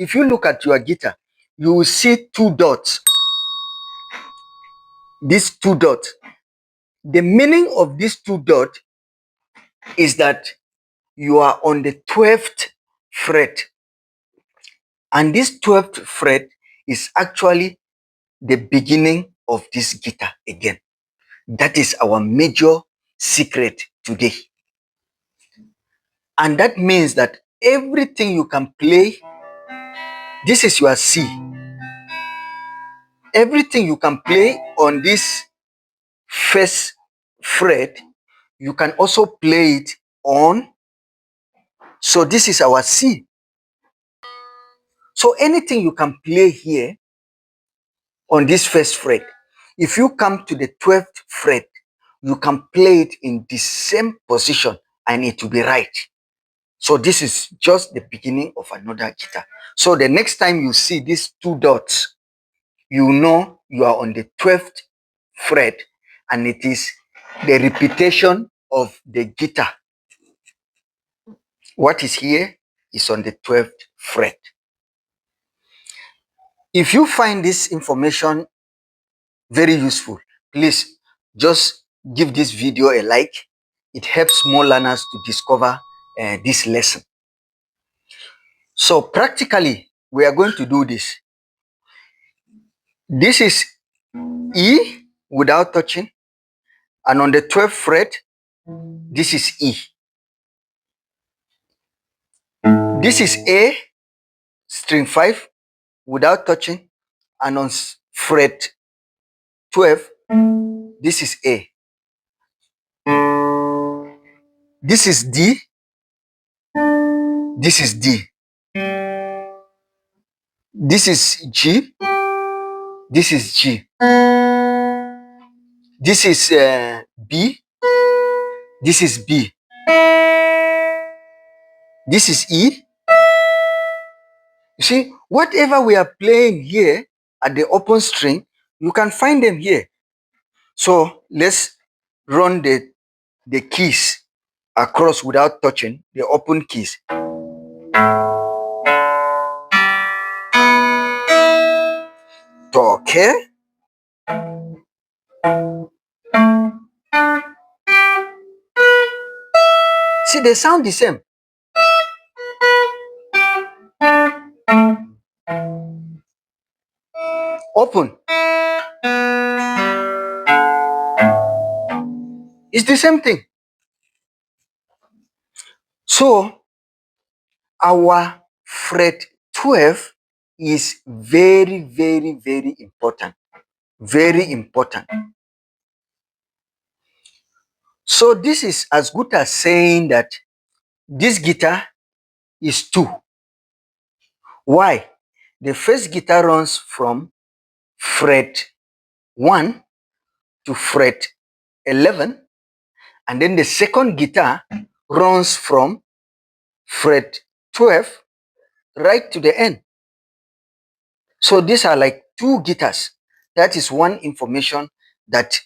if you look at your guitar, you will see two dots. These two dots. The meaning of these two dots is that you are on the 12th fret. And this 12th fret is actually the beginning of this guitar again. That is our major secret today. And that means that everything you can play, this is your C. Everything you can play on this first fret, you can also play it on. So this is our C. So anything you can play here on this first fret, if you come to the 12th fret, you can play it in the same position and it will be right. So this is just the beginning of another guitar. So the next time you see these two dots, you know you are on the 12th fret and it is the repetition of the guitar. What is here is on the 12th fret. If you find this information very useful, please just give this video a like. It helps more learners to discover this lesson. So practically, we are going to do this. This is E without touching, and on the 12th fret, this is E. This is A, string 5, without touching, and on fret 12, this is A. This is D, this is D. This is G, this is G. This is B, this is B. This is E. You see, whatever we are playing here at the open string, you can find them here. So let's run the keys across without touching the open keys. Okay. See, they sound the same. Open. It's the same thing. So our fret 12 is very, very, very important. Very important. So this is as good as saying that this guitar is 2. Why? The first guitar runs from fret 1 to fret 11, and then the second guitar runs from fret 12 right to the end. So these are like 2 guitars. That is one information that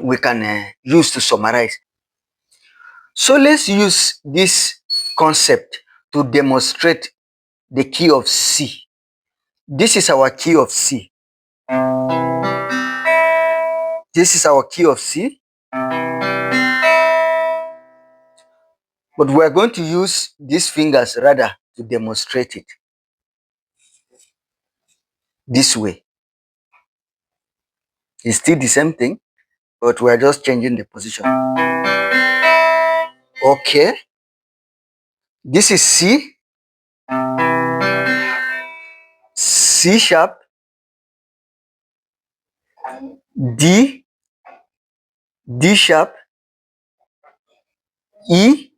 we can use to summarize. So let's use this concept to demonstrate the key of C. This is our key of C. This is our key of C. But we're going to use these fingers rather to demonstrate it. This way. It's still the same thing, but we're just changing the position. Okay. This is C. C sharp. D. D sharp. E.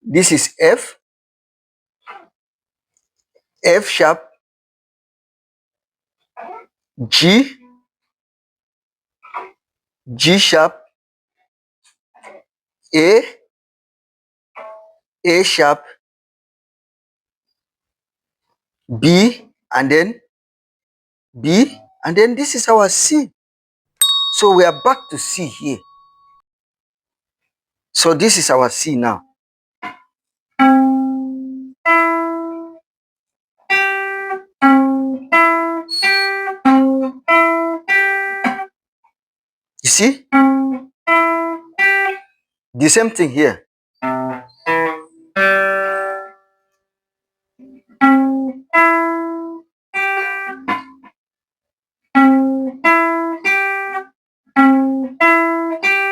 This is F. F sharp. G. G sharp. A. A sharp. B, and then B, and then this is our C. So we are back to C here. So this is our C now. The same thing here.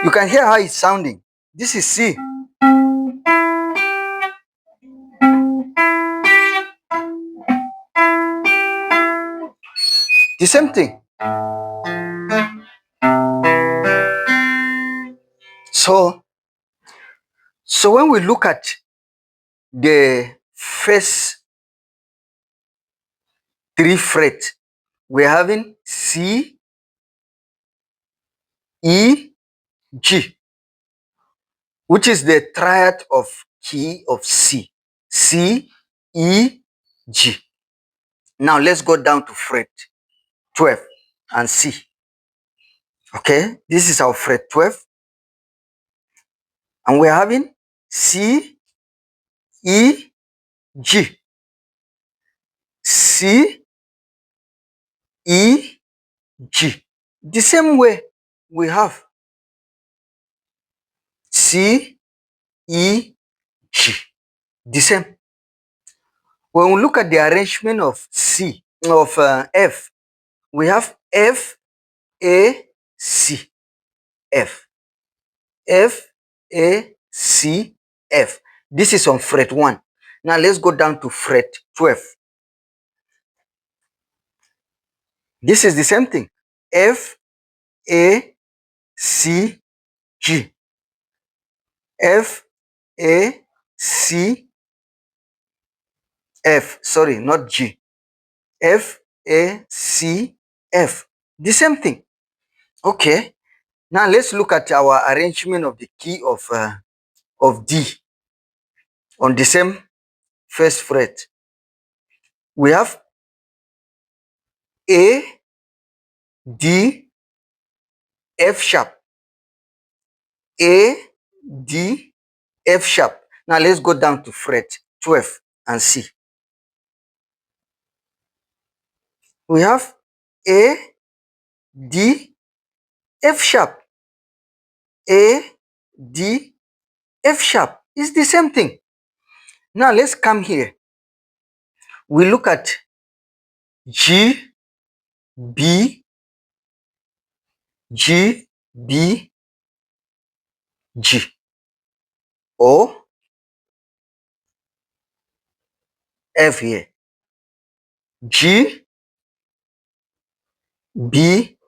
You can hear how it's sounding. This is C. The same thing. So when we look at the first three frets, we're having C, E, G, which is the triad of key of C. C, E, G. Now let's go down to fret 12 and C. Okay, this is our fret 12. And we're having C, E, G. C, E, G. The same way we have C, E, G. The same. When we look at the arrangement of F, we have F, A, C, F. F, A, C, F. This is on fret 1. Now let's go down to fret 12. This is the same thing. F, A, C, G. F, A, C, F. Sorry, not G. F, A, C, F. The same thing. Okay. Now let's look at our arrangement of the key of D on the same first fret. We have A, D, F sharp. A, D, F sharp. Now let's go down to fret 12 and see. We have A, D, F sharp. A, D, F sharp. It's the same thing. Now let's come here. We look at G, B, G, B, G. Or F here. G, B,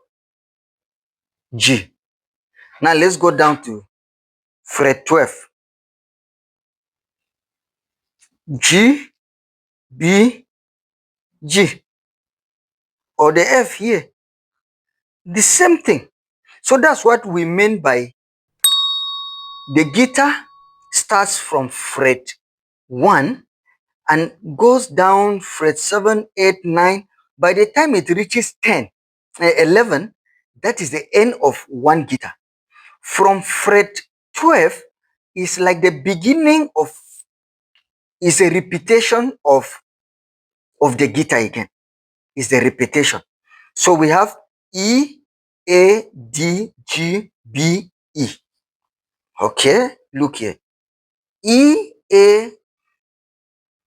G. Now let's go down to fret 12. G, B, G. Or the F here. The same thing. So that's what we mean by the guitar starts from fret 1 and goes down fret 7, 8, 9. By the time it reaches 10, 11, that is the end of one guitar. From fret 12 is like the beginning of, is a repetition of the guitar again. Is the repetition. So we have E, A, D, G, B, E. Okay, look here. E, A,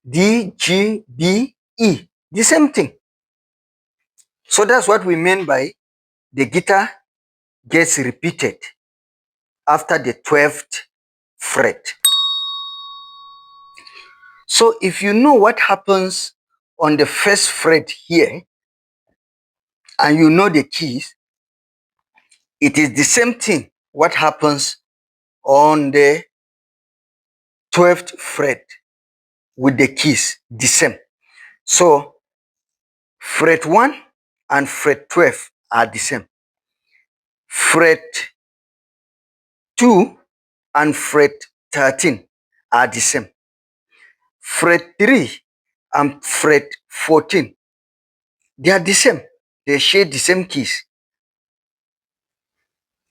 D, G, B, E. The same thing. So that's what we mean by the guitar gets repeated after the 12th fret. So if you know what happens on the first fret here, and you know the keys, it is the same thing what happens on the 12th fret with the keys, the same. So fret 1 and fret 12 are the same. Fret 2 and fret 13 are the same. Fret 3 and fret 14, they are the same. They share the same keys.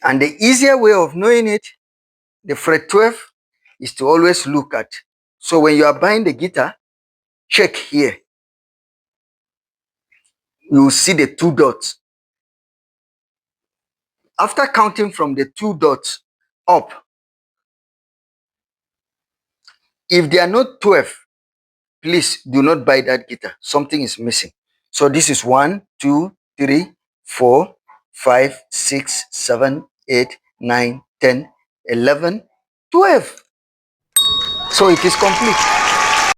And the easier way of knowing it, the fret 12, is to always look at. So when you are buying the guitar, check here. You will see the 2 dots. After counting from the 2 dots up, If they are not 12, please do not buy that guitar. Something is missing. So this is 1, 2, 3, 4, 5, 6, 7, 8, 9, 10, 11, 12. So it is complete.